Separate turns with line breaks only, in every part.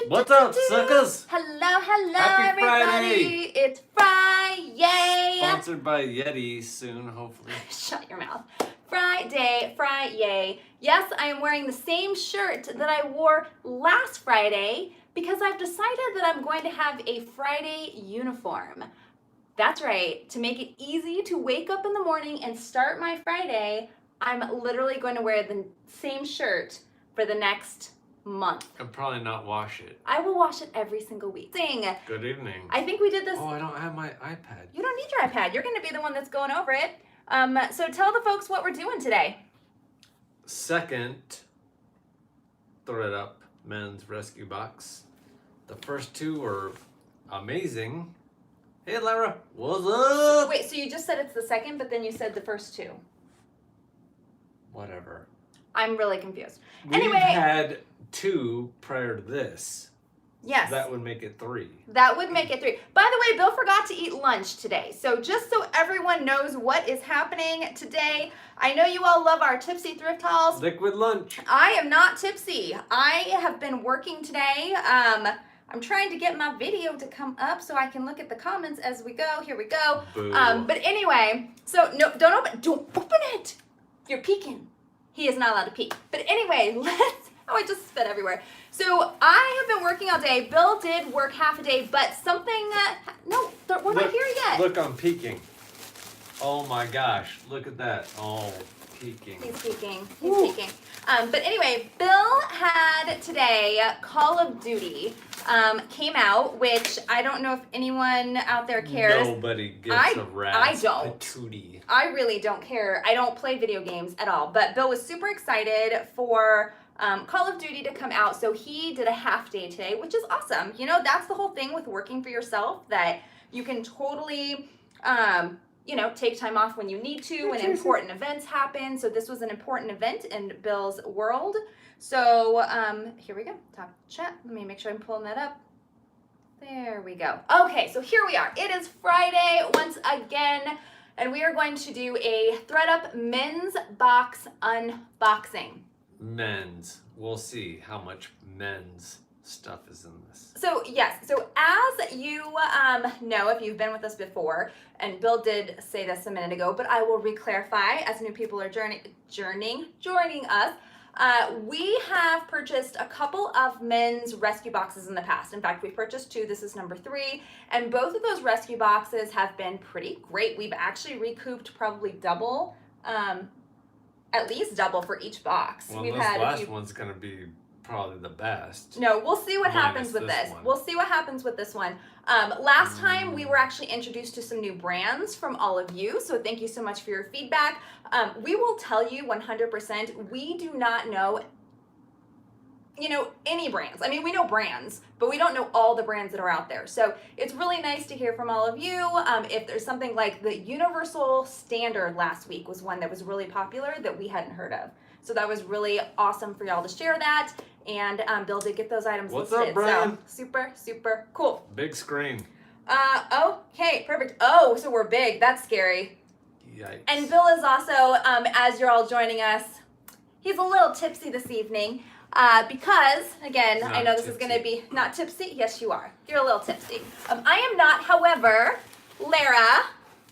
What's up, suckers?
Hello,
Happy
everybody.
Friday.
It's Friday.
Sponsored by Yeti soon, hopefully.
Shut your mouth. Friday. Yes, I am wearing the same shirt that I wore last Friday because I've decided that I'm going to have a Friday uniform. That's right. To make it easy to wake up in the morning and start my Friday, I'm literally going to wear the same shirt for the next month.
And probably not wash it.
I will wash it every single week.
Good evening.
I think we did this.
Oh, I don't have my iPad.
You don't need your iPad. You're going to be the one that's going over it. So tell the folks what we're doing today.
Second ThredUp men's rescue box. The first two were amazing. Hey, Lara, what's up?
Wait, so you just said it's the second, but then you said the first two.
Whatever.
I'm really confused.
We've had two prior to this.
Yes.
That would make it three.
That would make it three. By the way, Bill forgot to eat lunch today. So just so everyone knows what is happening today, I know you all love our tipsy thrift hauls.
Liquid lunch.
I am not tipsy. I have been working today. I'm trying to get my video to come up so I can look at the comments as we go. Here we go.
Boo.
But anyway, so no, don't open it. You're peeking. He is not allowed to peek. But anyway, I just spit everywhere. So I have been working all day. Bill did work half a day, but something, we're not here yet.
Look, I'm peeking. Oh my gosh, look at that. Oh, peeking.
He's peeking. But anyway, Bill had today Call of Duty came out, which I don't know if anyone out there cares.
Nobody gives a rat's
I don't.
patootie.
I really don't care. I don't play video games at all. But Bill was super excited for Call of Duty to come out, so he did a half day today, which is awesome. You know, that's the whole thing with working for yourself, that you can totally take time off when you need to when important events happen. So this was an important event in Bill's world. So here we go, top chat. Let me make sure I'm pulling that up. There we go. Okay, so here we are. It is Friday once again, and we are going to do a ThredUp men's box unboxing.
Men's. We'll see how much men's stuff is in this.
So yes, so as you know, if you've been with us before, and Bill did say this a minute ago, but I will re-clarify as new people are joining us. We have purchased a couple of men's rescue boxes in the past. In fact, we purchased two. This is number 3, and both of those rescue boxes have been pretty great. We've actually recouped probably double, at least double for each box.
Well, this last one's gonna be probably the best.
No, we'll see what happens with this. We'll see what happens with this one. Last time we were actually introduced to some new brands from all of you, so thank you so much for your feedback. We will tell you 100%, we do not know, any brands. I mean, we know brands, but we don't know all the brands that are out there. So it's really nice to hear from all of you. If there's something like the Universal Standard last week was one that was really popular that we hadn't heard of. So that was really awesome for y'all to share that. And Bill did get those items listed.
What's up, Brian?
So super cool.
Big screen.
Okay, perfect. Oh, so we're big. That's scary.
Yikes.
And Bill is also, as you're all joining us, he's a little tipsy this evening. Because, again, I know this is going to be not tipsy. Yes, you are. You're a little tipsy. I am not, however, Lara,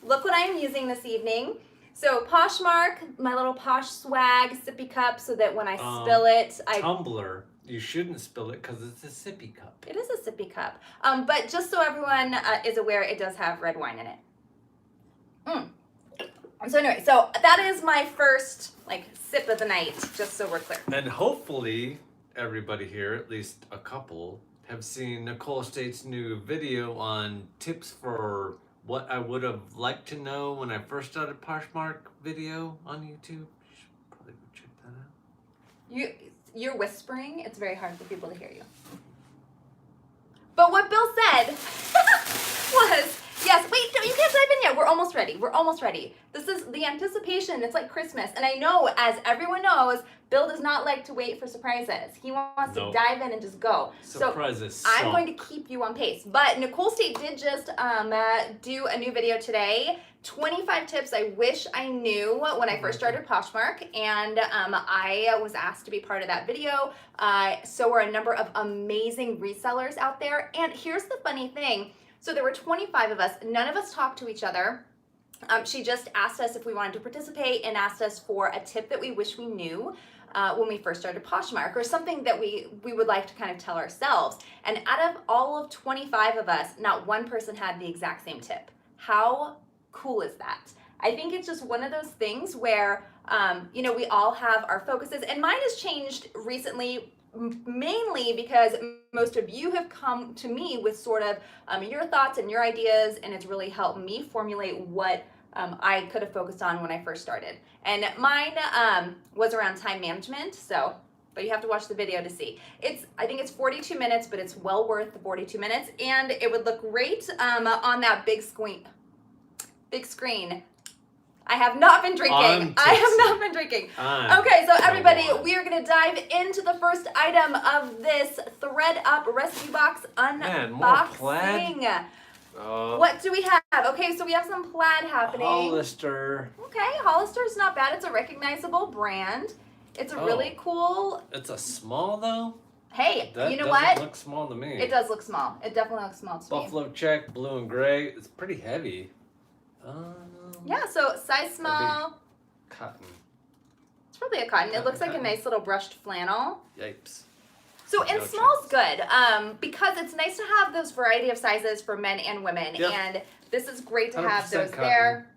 look what I'm using this evening. So Poshmark, my little Posh swag sippy cup, so that when I spill it,
Tumbler. You shouldn't spill it because it's a sippy cup.
It is a sippy cup. But just so everyone is aware, it does have red wine in it. So anyway, so that is my first sip of the night, just so we're clear.
And hopefully everybody here, at least a couple, have seen Nicole State's new video on tips for what I would have liked to know when I first started Poshmark video on YouTube. You should probably go check that out.
You're whispering. It's very hard for people to hear you. But what Bill said was, yes, wait, no, you can't dive in yet. we're almost ready. We're almost ready. This is the anticipation. It's like Christmas. And I know, as everyone knows, Bill does not like to wait for surprises. He wants to dive in and just go.
Surprises.
So I'm going to keep you on pace. But Nicole State did just do a new video today. 25 tips I wish I knew when I first started Poshmark, and I was asked to be part of that video. So were a number of amazing resellers out there. And here's the funny thing. So there were 25 of us. None of us talked to each other. She just asked us if we wanted to participate and asked us for a tip that we wish we knew when we first started Poshmark, or something that we would like to kind of tell ourselves. And out of all of 25 of us, not one person had the exact same tip. How cool is that? I think it's just one of those things where, you know, we all have our focuses, and mine has changed recently, mainly because most of you have come to me with sort of your thoughts and your ideas, and it's really helped me formulate what I could have focused on when I first started. And mine was around time management, but you have to watch the video to see. I think it's 42 minutes, but it's well worth the 42 minutes, and it would look great on that big screen. I have not been drinking. I have not been drinking. Okay, so everybody, we are gonna dive into the first item of this ThredUp rescue box unboxing. What do we have? Okay, so we have some plaid happening.
Hollister.
Okay, Hollister's not bad. It's a recognizable brand. It's a really cool.
It's a small though?
Hey, you know
what?
what?
It looks small to me.
It does look small. It definitely looks small to me.
Buffalo check, blue and gray. It's pretty heavy.
Yeah, so size small.
Cotton.
It's probably a cotton. It looks like a nice little brushed flannel.
Yipes.
So, and small's good because it's nice to have those variety of sizes for men and women. Yep. And this is great to have those cotton there.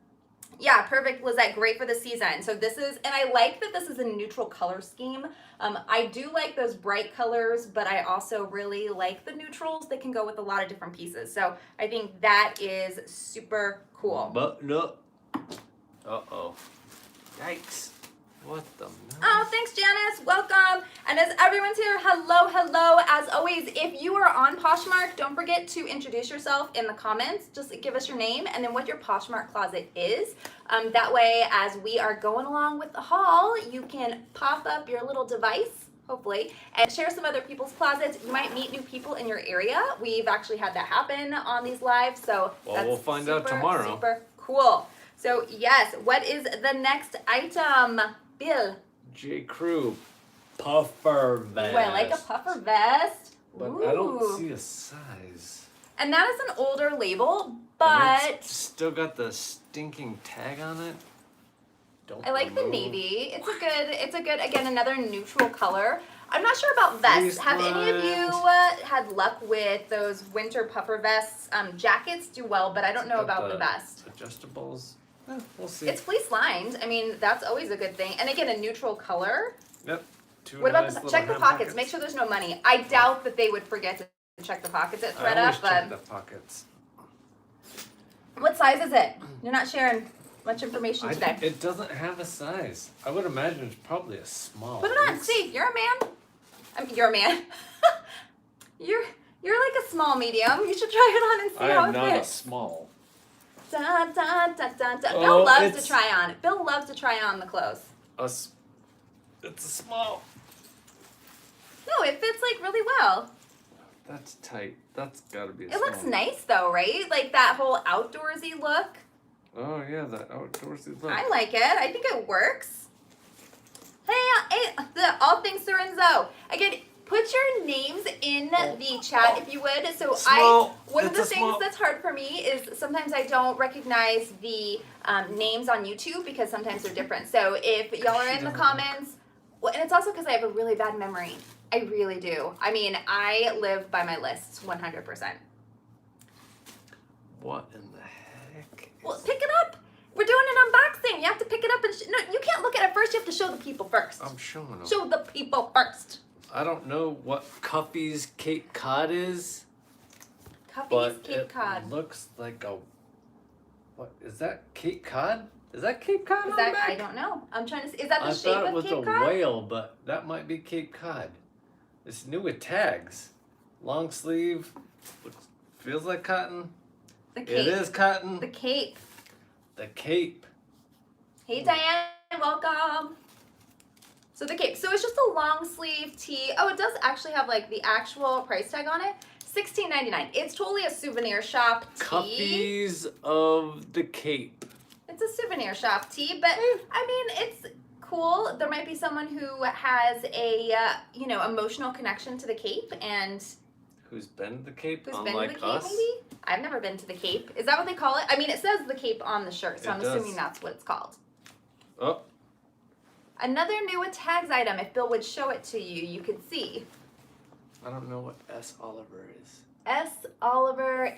Yeah, perfect, Lizette. Great for the season. So this is, and I like that this is a neutral color scheme. I do like those bright colors, but I also really like the neutrals. They can go with a lot of different pieces. So I think that is super cool.
But no. Uh-oh. Yikes. What the mess?
Oh, thanks, Janice. Welcome. And as everyone's here, hello, hello. As always, if you are on Poshmark, don't forget to introduce yourself in the comments. Just give us your name and then what your Poshmark closet is. That way, as we are going along with the haul, you can pop up your little device, hopefully, and share some other people's closets. You might meet new people in your area. We've actually had that happen on these lives, so that's
we'll find out tomorrow.
Super cool. So yes, what is the next item, Bill?
J. Crew puffer vest.
Oh, I like a puffer vest.
But
ooh.
I don't see a size.
And that is an older label, but
it's still got the stinking tag on it.
I like the navy. It's a good, again, another neutral color. I'm not sure about vests. Have any of you had luck with those winter puffer vests? Jackets do well, but I don't know about the vest.
Adjustables. We'll see.
It's fleece lined. I mean, that's always a good thing. And again, a neutral color.
Yep.
What about the check the pockets? Make sure there's no money. I doubt that they would forget to check the pockets at ThredUp.
I always check the pockets.
What size is it? You're not sharing much information today.
It doesn't have a size. I would imagine it's probably a small.
Put it on. See, you're a man. You're a man. you're like a small medium. You should try it on and see how it fits.
I am not a small.
Da, da, da, da, da. Bill loves to try on. Bill loves to try on the clothes.
It's a small.
No, it fits like really well.
That's tight. That's gotta be a
small. It looks nice though, right? Like that whole outdoorsy look.
Oh yeah, that outdoorsy look.
I like it. I think it works. Hey, all things Sorenzo. Again, put your names in the chat if you would. So one of the things that's hard for me is sometimes I don't recognize the names on YouTube because sometimes they're different. So if y'all are in the comments, well, and it's also because I have a really bad memory. I really do. I mean, I live by my lists 100%.
What in the heck?
Well, pick it up. We're doing an unboxing. You have to pick it up and no, you can't look at it first. You have to show the people first.
I'm showing them.
Show the people first.
I don't know what Cuffy's Cape Cod is.
Cuffy's Cape Cod.
It looks like a. What is that? Cape Cod? Is that Cape Cod?
Is that? I don't know. I'm trying to see. Is that the shape of Cape Cod?
I thought it was a whale, but that might be Cape Cod. It's new with tags. Long sleeve. Feels like cotton.
The cape.
It is cotton.
The cape.
The cape.
Hey Diane, welcome. So the cape. So it's just a long sleeve tee. Oh, it does actually have like the actual price tag on it. $16.99. It's totally a souvenir shop tee.
Cuffies of the cape.
It's a souvenir shop tee, but I mean, it's cool. There might be someone who has a emotional connection to the cape and
Who's been to the Cape?
who's
Unlike
been to the Cape,
us?
maybe? I've never been to the Cape. Is that what they call it? I mean, it says the Cape on the shirt, so
It
I'm
does.
assuming that's what it's called.
Oh,
Another new with tags item. If Bill would show it to you, you could see.
I don't know what S. Oliver is.
S. Oliver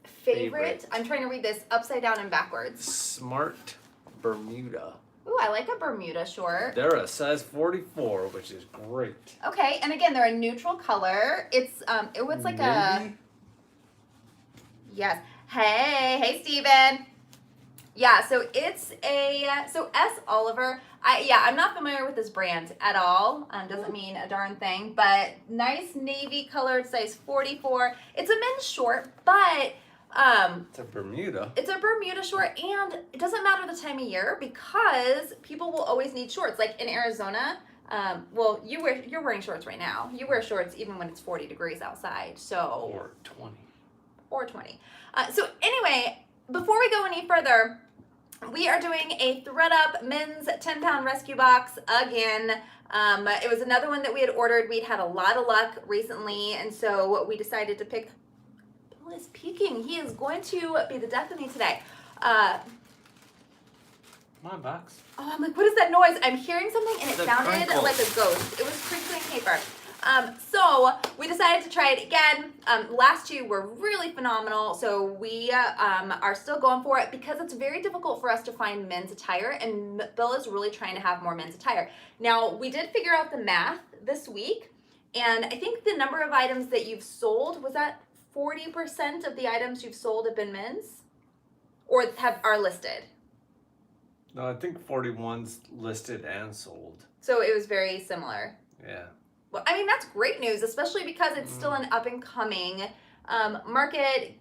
favorite.
Favorite.
I'm trying to read this upside down and backwards.
Smart Bermuda.
Ooh, I like a Bermuda short.
They're a size 44, which is great.
Okay, and again, they're a neutral color. It's it was like
Navy?
yes. Hey Steven. Yeah, so it's so S. Oliver. I'm not familiar with this brand at all. Doesn't mean a darn thing, but nice navy colored size 44. It's a men's short, but
It's a Bermuda.
it's a Bermuda short, and it doesn't matter the time of year because people will always need shorts. Like in Arizona, well, you're wearing shorts right now. You wear shorts even when it's 40 degrees outside. So
Or 20.
or 20. So anyway, before we go any further, we are doing a ThredUp men's 10-pound rescue box again. It was another one that we had ordered. We'd had a lot of luck recently, and so we decided to pick. Bill is peeking. He is going to be the death of me today.
Come on, Box.
Oh, I'm like, what is that noise? I'm hearing something, and it
The
sounded
crinkle.
like a ghost. It was crinkling paper. So we decided to try it again. Last two were really phenomenal, so we are still going for it because it's very difficult for us to find men's attire, and Bill is really trying to have more men's attire. Now, we did figure out the math this week, and I think the number of items that you've sold, was that 40% of the items you've sold have been men's? Or are listed?
No, I think 41's listed and sold.
So it was very similar.
Yeah.
Well, I mean, that's great news, especially because it's still an up and coming market.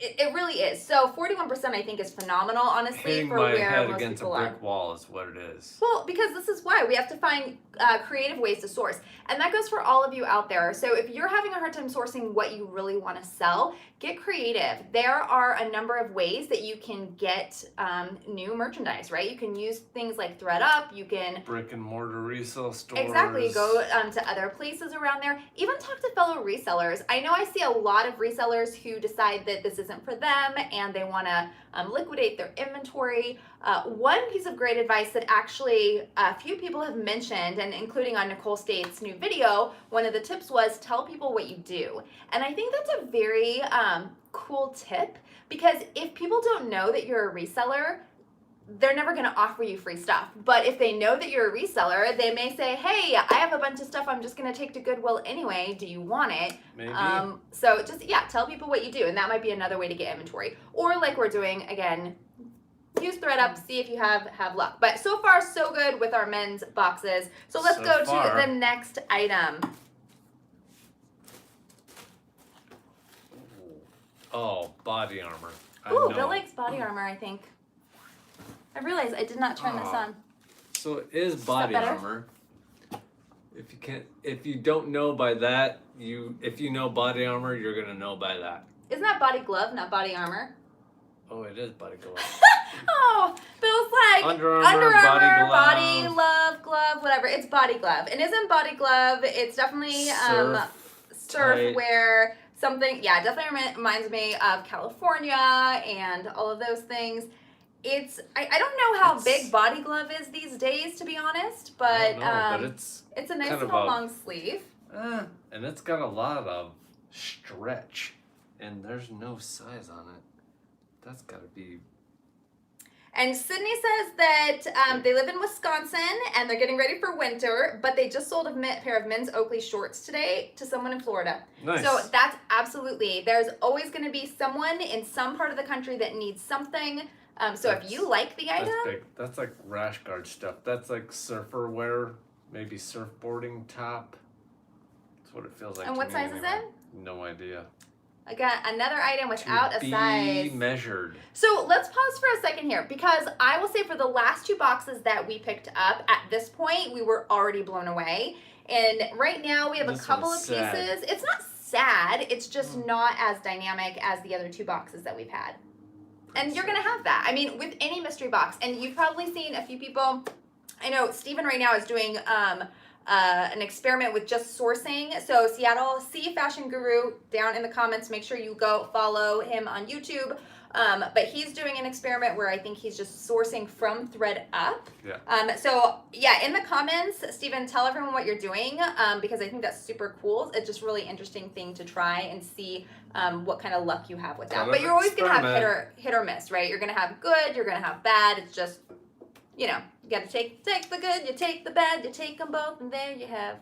It really is. So 41% I think is phenomenal, honestly,
Hitting
for
my
where
head
most
against a
people are.
brick wall is what it is.
Well, because this is why we have to find creative ways to source. And that goes for all of you out there. So if you're having a hard time sourcing what you really want to sell, get creative. There are a number of ways that you can get new merchandise, right? You can use things like ThredUp. You can
Brick and mortar resale stores.
exactly go to other places around there. Even talk to fellow resellers. I know I see a lot of resellers who decide that this isn't for them and they want to liquidate their inventory. One piece of great advice that actually a few people have mentioned, and including on Nicole State's new video, one of the tips was tell people what you do. And I think that's a very cool tip, because if people don't know that you're a reseller, they're never going to offer you free stuff. But if they know that you're a reseller, they may say, hey, I have a bunch of stuff I'm just going to take to Goodwill anyway. Do you want it?
Maybe.
So just, tell people what you do. And that might be another way to get inventory. Or like we're doing, again, use ThredUp, see if you have luck. But so far, so good with our men's boxes. So let's
So
go
far.
to the next item.
Oh, body armor. I
Ooh,
know.
Bill likes body armor, I think. I realized I did not turn this
Oh.
on.
So it is
that
body
better?
armor. If you don't know by that, if you know body armor, you're gonna know by that.
Isn't that body glove, not body armor?
Oh, it is body glove.
Oh, Bill's like
Under Armour,
Armour,
body
glove, whatever. It's body glove. It isn't body glove. It's definitely surf
type.
wear. Something, definitely reminds me of California and all of those things. I don't know how big body glove is these days, to be honest, but
I don't know, but
it's a nice
kind of
little
a-
long sleeve.
and it's got a lot of stretch, and there's no size on it. That's gotta be.
And Sydney says that they live in Wisconsin and they're getting ready for winter, but they just sold a pair of men's Oakley shorts today to someone in Florida.
Nice.
So that's absolutely, there's always going to be someone in some part of the country that needs something. So if you like the
That's
item,
big. That's like rash guard stuff. That's like surfer wear, maybe surfboarding top. That's what it feels like.
and
to
what
me
size is
anyway.
it?
No idea.
I got another item without
to
a size.
be measured.
So let's pause for a second here because I will say for the last 2 boxes that we picked up, at this point, we were already blown away. And right now we have a couple of pieces. It's not sad, it's just not as dynamic as the other 2 boxes that we've had. And you're gonna have that. I mean, with any mystery box, and you've probably seen a few people, I know Steven right now is doing an experiment with just sourcing. So Seattle C Fashion Guru, down in the comments, make sure you go follow him on YouTube. But he's doing an experiment where I think he's just sourcing from ThredUp.
Yeah.
So yeah, in the comments, Steven, tell everyone what you're doing because I think that's super cool. It's just really interesting thing to try and see what kind of luck you have with that. But you're always gonna have hit or miss, right? You're gonna have good, you're gonna have bad. It's just, you know, you gotta take the good, you take the bad, you take them both, and there you have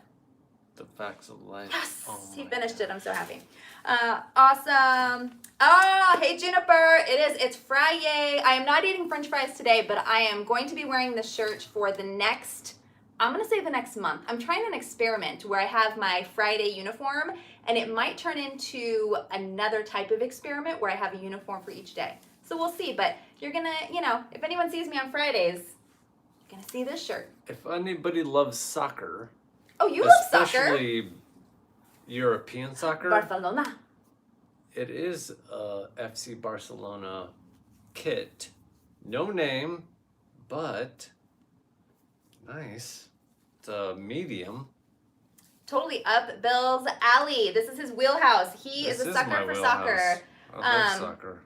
the facts of life.
Yes,
oh
he finished it. I'm so happy. Awesome. Oh, hey Juniper, it's Friday. I am not eating French fries today, but I am going to be wearing this shirt for the next, I'm gonna say the next month. I'm trying an experiment where I have my Friday uniform, and it might turn into another type of experiment where I have a uniform for each day. So we'll see, but you're gonna, you know, if anyone sees me on Fridays, you're gonna see this shirt.
If anybody loves soccer,
oh, you love soccer?
Especially European soccer.
Barcelona.
It is a FC Barcelona kit. No name, but nice. It's a medium.
Totally up Bill's alley. This is his wheelhouse. He is a sucker for soccer.
I love soccer.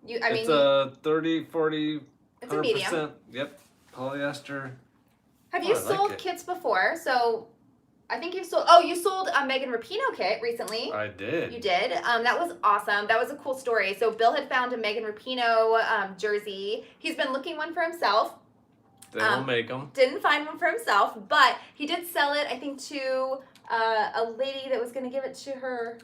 It's a 30, 40, 100%.
It's a medium.
Yep. Polyester.
Have you sold kits before? So I think you've sold, you sold a Megan Rapinoe kit recently.
I did.
You did. That was awesome. That was a cool story. So Bill had found a Megan Rapinoe jersey. He's been looking one for himself.
They don't make them.
Didn't find one for himself, but he did sell it, I think, to a lady that was going to give it to her.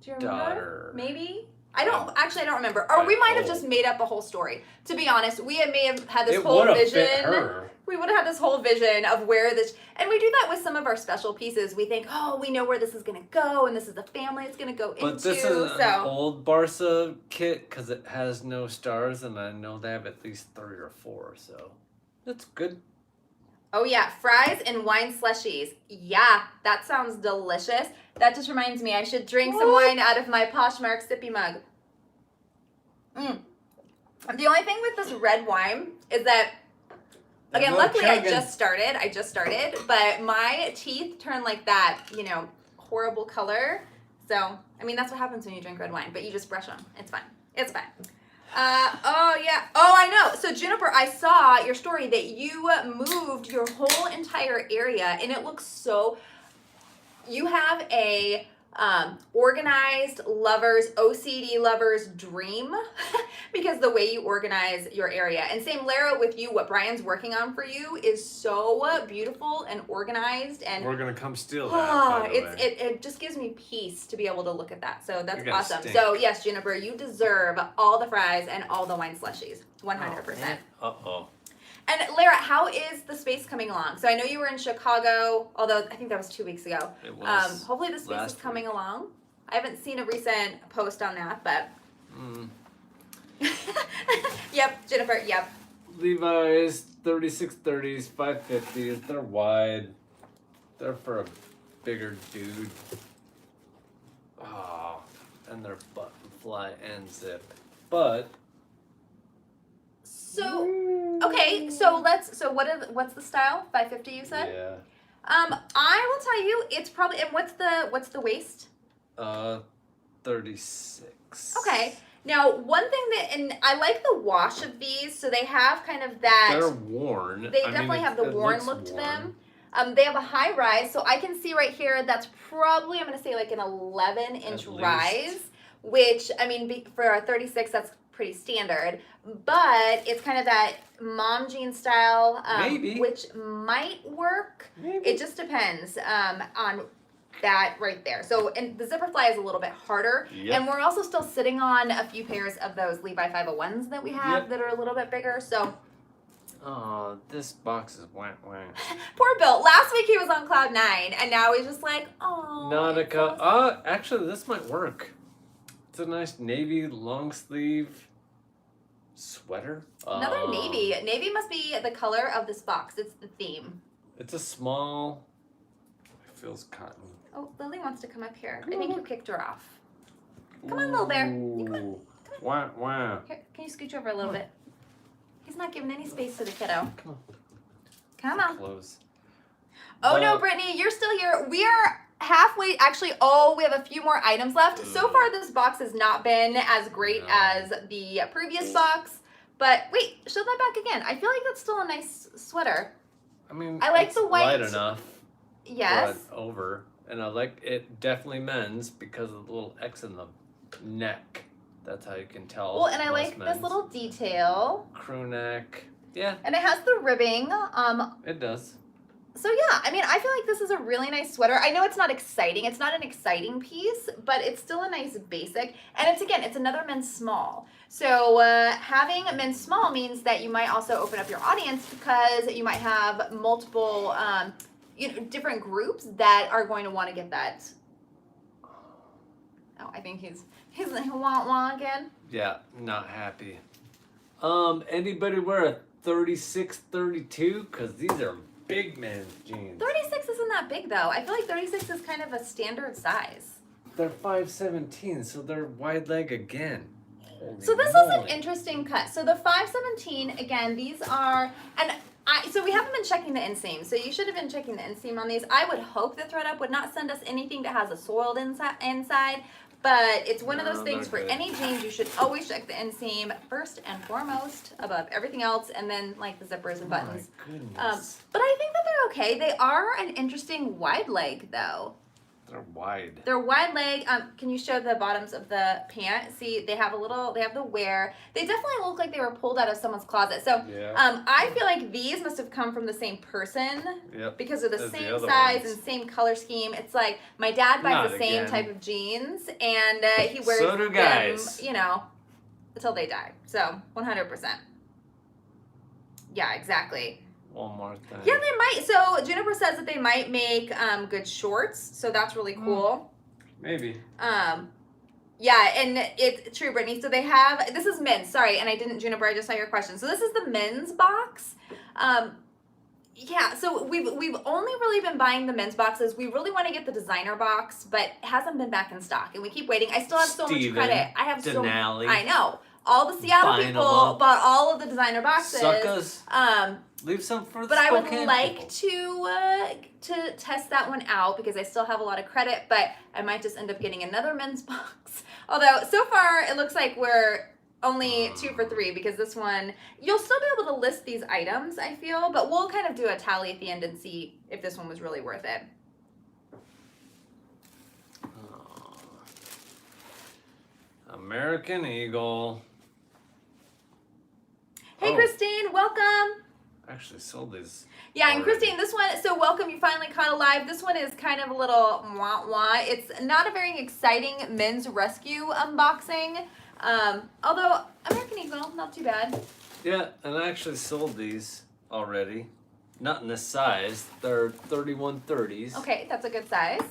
Do you remember?
Daughter.
Maybe? I don't remember. Or we might have just made up a whole story. To be honest, we may have had this whole vision.
Fit her.
We would have had this whole vision of where this, and we do that with some of our special pieces. We think, oh, we know where this is going to go, and this is the family it's going to go into.
But this is an old Barca kit because it has no stars, and I know they have at least 3 or 4, so that's good.
Oh yeah, fries and wine slushies. Yeah, that sounds delicious. That just reminds me, I should drink some wine out of my Poshmark sippy mug. The only thing with this red wine is that, again, luckily I just started, but my teeth turn like that, you know, horrible color. So, I mean, that's what happens when you drink red wine, but you just brush them. It's fine. It's fine. Oh yeah. Oh, I know. So Juniper, I saw your story that you moved your whole entire area, and it looks so. You have a organized lovers, OCD lovers dream because the way you organize your area. And same, Lara, with you, what Brian's working on for you is so beautiful and organized. And
we're gonna come steal that.
It just gives me peace to be able to look at that. So that's awesome. Stink. So yes, Juniper, you deserve all the fries and all the wine slushies, 100%.
Uh-oh.
And Lara, how is the space coming along? So I know you were in Chicago, although I think that was 2 weeks ago.
It was.
Hopefully the space is coming along. I haven't seen a recent post on that, but. Yep, Jennifer, yep.
Levi's 3630s, 550s. They're wide. They're for a bigger dude. Oh, and they're buttonfly and zip. But.
So, okay, so what's the style? 550 you said?
Yeah.
I will tell you, it's probably, and what's the waist?
36.
Okay. Now, one thing and I like the wash of these, so they have kind of that.
They're worn.
They definitely have the worn look to them. They have a high rise, so I can see right here, that's probably, I'm going to say like an 11-inch rise, which, I mean, for a 36, that's pretty standard, but it's kind of that mom jean style, which might work. Maybe. It just depends on that right there. So, and the zipper fly is a little bit harder, and we're also still sitting on a few pairs of those Levi 501s that we have that are a little bit bigger, so.
Oh, this box is wah.
Poor Bill. Last week he was on cloud 9, and now he's just like, oh.
Nautica. Actually, this might work. It's a nice navy long sleeve sweater.
Another navy. Navy must be the color of this box. It's the theme.
It's a small. It feels cotton.
Oh, Lily wants to come up here. I think you kicked her off. Come on, little bear. You come on.
Wow, wow.
Here, can you scooch over a little bit? He's not giving any space to the kiddo.
Come on.
Come on.
Close.
Oh no, Brittany, you're still here. We are halfway. Actually, we have a few more items left. So far, this box has not been as great as the previous box. But wait, show that back again. I feel like that's still a nice sweater.
I mean,
I like
it's
the white.
light enough.
Yes.
But over, and I like it. Definitely men's because of the little X in the neck. That's how you can tell.
Well, and I like this little detail.
Crew neck. Yeah.
And it has the ribbing.
It does.
So yeah, I mean, I feel like this is a really nice sweater. I know it's not exciting. It's not an exciting piece, but it's still a nice basic. And it's another men's small. So having a men's small means that you might also open up your audience because you might have multiple, different groups that are going to want to get that. Oh, I think he's like wah again.
Yeah, not happy. Anybody wear a 36, 32? Cause these are big men's jeans.
36 isn't that big though. I feel like 36 is kind of a standard size.
They're 517, so they're wide leg again.
So this is an interesting cut. So the 517, again, these are, so we haven't been checking the inseam. So you should have been checking the inseam on these. I would hope that ThredUp would not send us anything that has a soiled inside. But it's one of those things for any jeans, you should always check the inseam first and foremost above everything else, and then like the zippers and buttons.
My goodness.
But I think that they're okay. They are an interesting wide leg though.
They're wide.
They're wide leg. Can you show the bottoms of the pant? See, they have the wear. They definitely look like they were pulled out of someone's closet. So I feel like these must have come from the same person because of the same size and same color scheme. It's like my dad buys the same type of jeans and he wears them, until they die. So 100%. Yeah, exactly.
One more thing.
Yeah, they might. So Juniper says that they might make good shorts. So that's really cool.
Maybe.
Yeah, and it's true, Brittany. So they have, this is men's. Sorry, and I didn't, Juniper, I just saw your question. So this is the men's box. Yeah, so we've only really been buying the men's boxes. We really want to get the designer box, but it hasn't been back in stock, and we keep waiting. I still have so much credit. I have
Denali.
I know. All the Seattle people bought all of the designer boxes.
Suckers. Leave some for the
But I would like
people.
to test that one out because I still have a lot of credit, but I might just end up getting another men's box. Although so far it looks like we're only 2 for 3 because this one, you'll still be able to list these items, I feel, but we'll kind of do a tally at the end and see if this one was really worth it.
American Eagle.
Hey, Christine, welcome.
I actually sold these.
Yeah, and Christine, this one, so welcome, you finally caught a live. This one is kind of a little wah-wah. It's not a very exciting men's rescue unboxing. Although, American Eagle, not too bad.
Yeah, and I actually sold these already. Not in this size. They're 3130s.
Okay, that's a good size.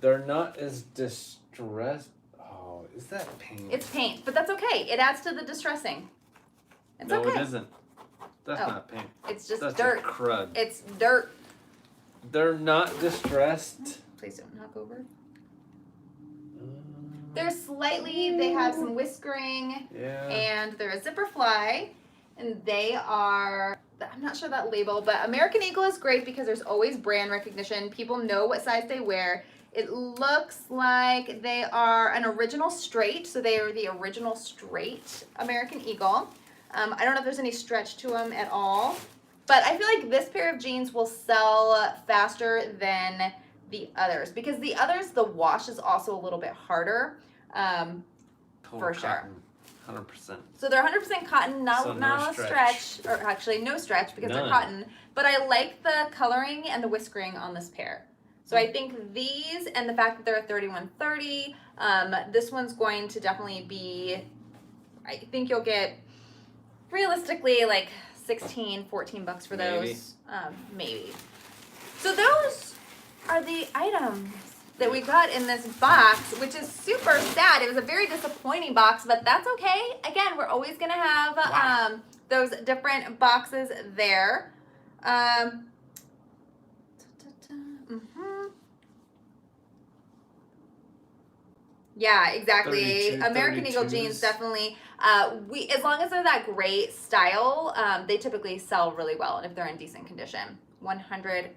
They're not as distressed. Oh, is that paint?
It's paint, but that's okay. It adds to the distressing. It's
no,
okay.
it isn't. That's not paint.
It's just
That's
dirt.
Just crud.
It's dirt.
They're not distressed.
Please don't knock over. They're they have some whiskering, and they're a zipper fly, and they are, I'm not sure that label, but American Eagle is great because there's always brand recognition. People know what size they wear. It looks like they are an original straight, so they are the original straight American Eagle. I don't know if there's any stretch to them at all, but I feel like this pair of jeans will sell faster than the others because the others, the wash is also a little bit harder, for sure.
100%.
So they're 100% cotton, not a stretch, or actually no stretch because they're cotton. But I like the coloring and the whiskering on this pair. So I think these and the fact that they're a 3130, this one's going to definitely be, I think you'll get realistically like 16, 14 bucks for those. Maybe. So those are the items that we got in this box, which is super sad. It was a very disappointing box, but that's okay. Again, we're always gonna have those different boxes there. Yeah, exactly.
32,
American Eagle
32s.
jeans definitely. We as long as they're that great style, they typically sell really well, and if they're in decent condition, 100%.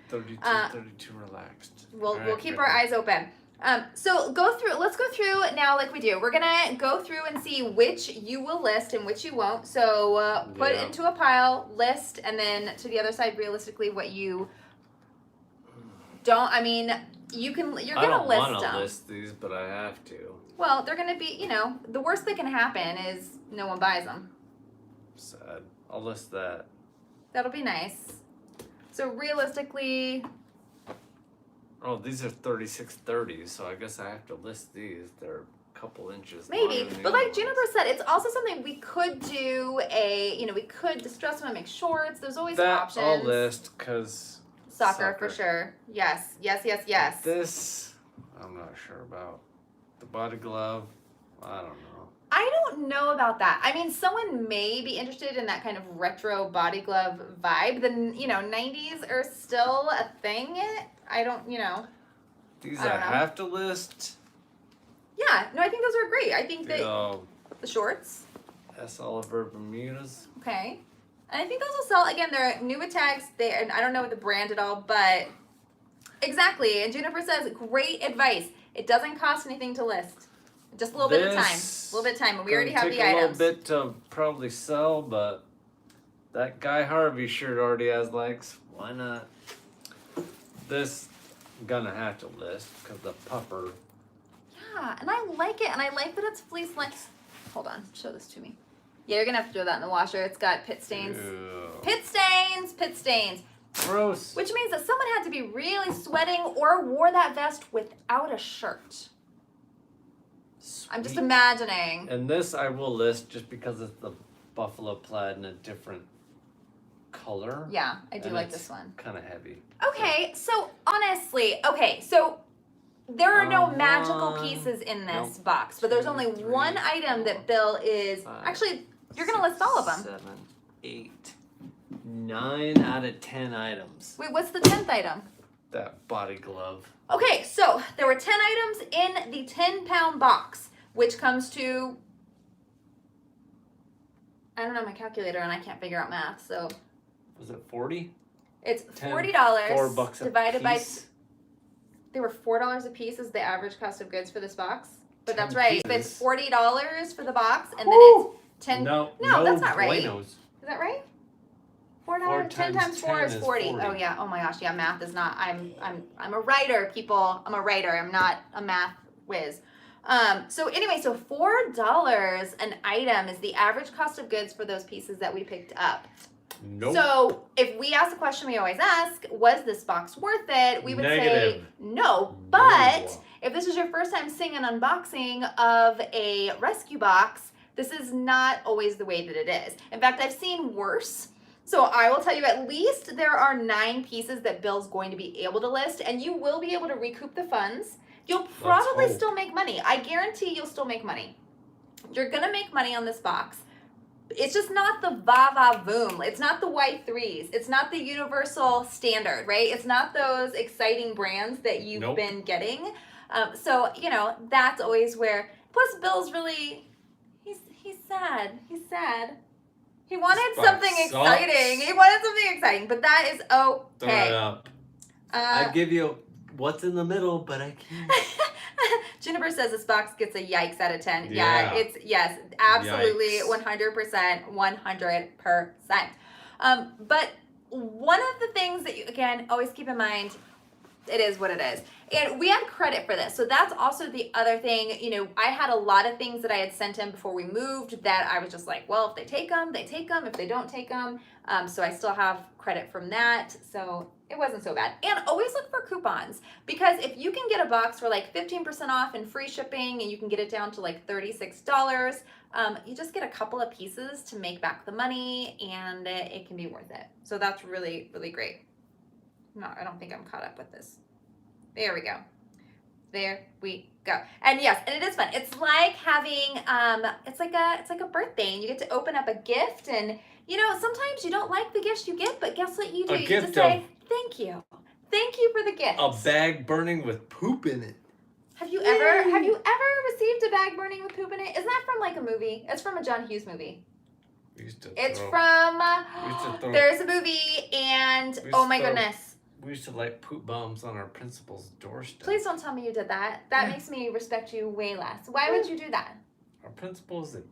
32 relaxed.
We'll keep our eyes open. So let's go through now like we do. We're gonna go through and see which you will list and which you won't. So put into a pile, list, and then to the other side, realistically, what you don't. I mean, you're gonna list them.
I don't want to list these, but I have to.
Well, they're gonna be, the worst that can happen is no one buys them.
Sad. I'll list that.
That'll be nice. So realistically,
oh, these are 36-30s, so I guess I have to list these. They're a couple inches.
maybe, but like Juniper said, it's also something we could do. We could distress them and make shorts. There's always options.
I'll list because
soccer for sure. Yes.
This I'm not sure about. The body glove, I don't know.
I don't know about that. I mean, someone may be interested in that kind of retro body glove vibe. The 90s are still a thing. I don't.
These
I don't know.
have to list.
Yeah, no, I think those are great. I think that the shorts.
S. Oliver Bermudas.
Okay. And I think those will sell. Again, they're new with tags. And I don't know the brand at all, but exactly. And Juniper says, great advice. It doesn't cost anything to list. Just a little bit of time. A little bit of time. And we already have the items.
A little bit to probably sell, but that Guy Harvey shirt already has legs. Why not? This I'm gonna have to list because the puffer.
Yeah, and I like it. And I like that it's fleece length. Hold on. Show this to me. Yeah, you're going to have to throw that in the washer. It's got pit stains.
Ew.
Pit stains.
Gross.
Which means that someone had to be really sweating or wore that vest without a shirt.
Sweet.
I'm just imagining.
And this I will list just because it's the buffalo plaid in a different color.
Yeah, I do like this one.
Kind of heavy.
Okay, so honestly, so there are no magical pieces in this box, but there's only one item that Bill is actually. You're gonna list all of them.
7, 8, 9 out of 10 items.
Wait, what's the 10th item?
That body glove.
Okay, so there were 10 items in the 10-pound box, which comes to, I don't know my calculator and I can't figure out math, so.
Was it 40?
It's $40
$4
divided by,
piece.
they were $4 a piece is the average cost of goods for this box. But that's
10
right.
pieces.
If it's $40 for the box and then it's 10.
No,
that's not right.
buenos.
Is that right? $4.
4
10
times
times 4 is
10
40.
is 40.
Oh yeah. Oh my gosh. Yeah, math is not. I'm a writer, people. I'm a writer. I'm not a math whiz. So anyway, so $4 an item is the average cost of goods for those pieces that we picked up.
Nope.
So if we ask the question we always ask, was this box worth it? We would say no. But if this is your first time seeing an unboxing of a rescue box, this is not always the way that it is. In fact, I've seen worse. So I will tell you at least there are 9 pieces that Bill's going to be able to list, and you will be able to recoup the funds. You'll probably still make money. I guarantee you'll still make money. You're going to make money on this box. It's just not the va-va-voom. It's not the Y3s. It's not the universal standard, right? It's not those exciting brands that you've been getting. So, that's always where, plus Bill's really, he's sad. He's sad. He wanted something exciting. He wanted something exciting, but that is okay.
Throw it up. I give you what's in the middle, but I can't.
Juniper says this box gets a yikes out of 10. Yeah, yes, absolutely, yikes. 100%. But one of the things that you, again, always keep in mind, it is what it is. And we had credit for this. So that's also the other thing. I had a lot of things that I had sent him before we moved that I was just like, well, if they take them, they take them. If they don't take them. So I still have credit from that. So it wasn't so bad. And always look for coupons, because if you can get a box for like 15% off and free shipping and you can get it down to like $36, you just get a couple of pieces to make back the money and it can be worth it. So that's really, really great. No, I don't think I'm caught up with this. There we go. There we go. And yes, and it is fun. It's like having it's like a birthday, and you get to open up a gift, and you know, sometimes you don't like the gifts you get, but guess what you do?
A
You
gift
just say,
of-
thank you. Thank you for the gift.
A bag burning with poop in it.
Have you ever received a bag burning with poop in it? Isn't that from like a movie? It's from a John Hughes movie. It's from there's a movie, and oh my goodness.
We used to light poop bombs on our principal's doorstep.
Please don't tell me you did that. That makes me respect you way less. Why would you do that?
Our principal's a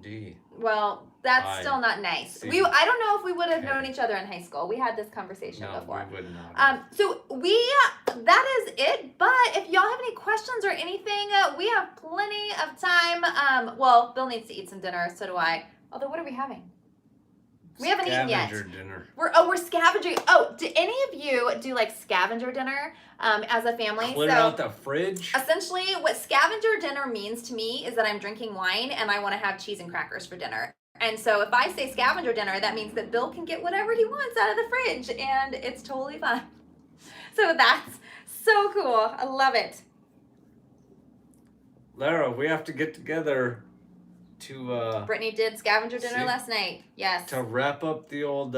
D.
Well, that's still not nice.
C.
I don't know if we would have known each other in high school. We had this conversation before.
We would not.
So that is it. But if y'all have any questions or anything, we have plenty of time. Well, Bill needs to eat some dinner. So do I. Although, what are we having? We haven't eaten yet.
Scavenger dinner.
We're scavenging. Oh, do any of you do like scavenger dinner as a family?
Clear out the fridge.
Essentially, what scavenger dinner means to me is that I'm drinking wine and I want to have cheese and crackers for dinner. And so if I say scavenger dinner, that means that Bill can get whatever he wants out of the fridge, and it's totally fun. So that's so cool. I love it.
Lara, we have to get together to
Brittany did scavenger dinner last night. Yes.
to wrap up the old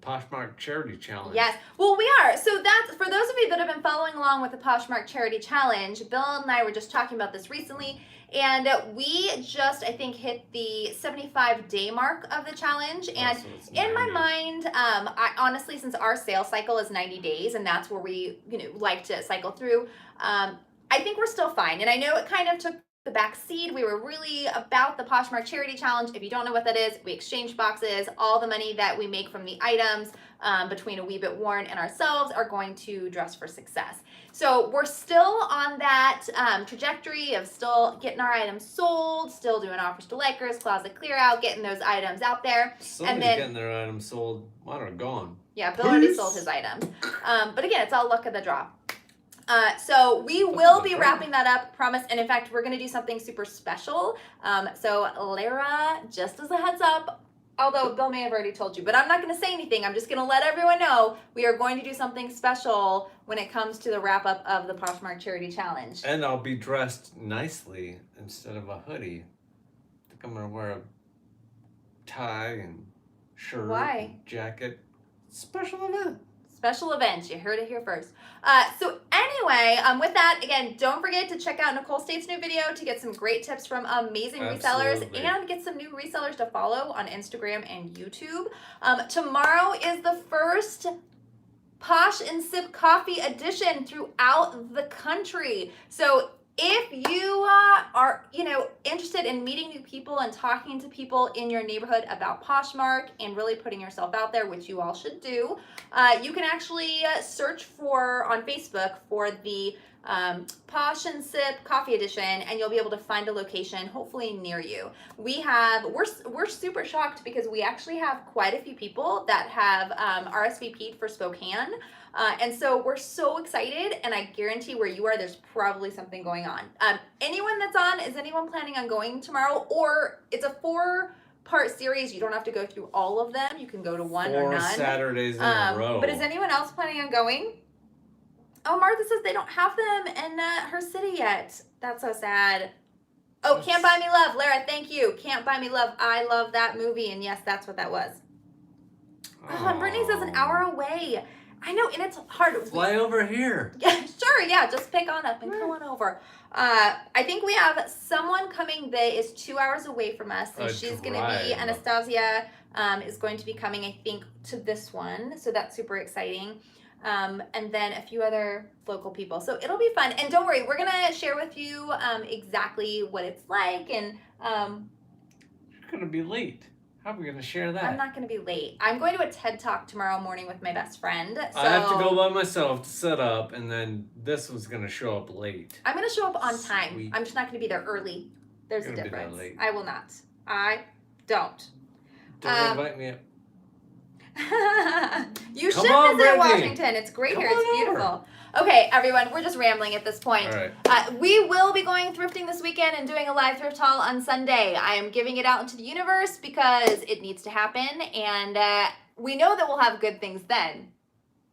Poshmark charity challenge.
Yes. Well, we are. So that's for those of you that have been following along with the Poshmark charity challenge. Bill and I were just talking about this recently, and we just, I think, hit the 75-day mark of the challenge. And
So it's
in my
90.
mind, I honestly, since our sales cycle is 90 days, and that's where we, like to cycle through, I think we're still fine. And I know it kind of took the back seat. We were really about the Poshmark charity challenge. If you don't know what that is, we exchange boxes. All the money that we make from the items between A Wee Bit Worn and ourselves are going to Dress for Success. So we're still on that trajectory of still getting our items sold, still doing offers to likers, closet clear out, getting those items out there.
Somebody's
and then,
getting their items sold. Mine are gone.
Yeah, Bill already sold his items. But again, it's all luck of the draw. So we will be wrapping that up, promise. And in fact, we're going to do something super special. So Lara, just as a heads up, although Bill may have already told you, but I'm not going to say anything. I'm just going to let everyone know we are going to do something special when it comes to the wrap up of the Poshmark Charity Challenge.
And I'll be dressed nicely instead of a hoodie. I think I'm going to wear a tie and shirt.
Why?
And jacket. Special event.
Special event. You heard it here first. So anyway, with that, again, don't forget to check out Nicole State's new video to get some great tips from amazing resellers and get some new resellers to follow on Instagram and YouTube. Tomorrow is the first Posh and Sip Coffee edition throughout the country. So if you are, interested in meeting new people and talking to people in your neighborhood about Poshmark and really putting yourself out there, which you all should do, you can actually search on Facebook for the Posh and Sip Coffee Edition, and you'll be able to find a location, hopefully near you. We're super shocked because we actually have quite a few people that have RSVP'd for Spokane. And so we're so excited, and I guarantee where you are, there's probably something going on. Anyone that's on, is anyone planning on going tomorrow? Or it's a 4-part series. You don't have to go through all of them. You can go to one or none.
4 Saturdays in a row.
But is anyone else planning on going? Oh, Martha says they don't have them in her city yet. That's so sad. Oh, Can't Buy Me Love. Lara, thank you. Can't Buy Me Love. I love that movie, and yes, that's what that was. Oh, and Brittany says an hour away. I know, and it's hard.
Fly over here.
Yeah, sure, yeah, just pick on up and come on over. I think we have someone coming that is 2 hours away from us, and she's going to be, Anastasia is going to be coming, I think, to this one, so that's super exciting. And then a few other local people, so it'll be fun. And don't worry, we're going to share with you exactly what it's like, and
You're going to be late. How are we going to share that?
I'm not going to be late. I'm going to a TED Talk tomorrow morning with my best friend. So
I have to go by myself to set up, and then this one's going to show up late.
I'm going to show up on time.
Sweet.
I'm just not going to be there early. There's a difference.
Be there late.
I will not. I don't.
Don't invite me up.
You
Come
should
on,
visit
Brittany.
Washington. It's great
Come
here. It's
on over.
beautiful. Okay, everyone, we're just rambling at this point.
All right.
We will be going thrifting this weekend and doing a live thrift haul on Sunday. I am giving it out into the universe because it needs to happen, and we know that we'll have good things then.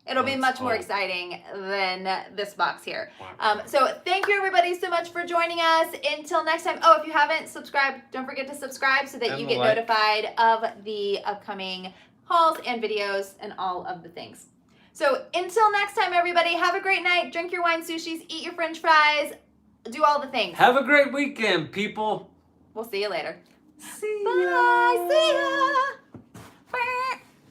It'll be
Let's
much more
hope.
exciting than this box here.
Wow.
So thank you everybody so much for joining us. Until next time. Oh, if you haven't subscribed, don't forget to subscribe so that
And
you
the
get
like.
notified of the upcoming hauls and videos and all of the things. So until next time, everybody, have a great night. Drink your wine sushis, eat your french fries, do all the things.
Have a great weekend, people.
We'll see you later.
See
Bye.
ya.
See ya. Bye.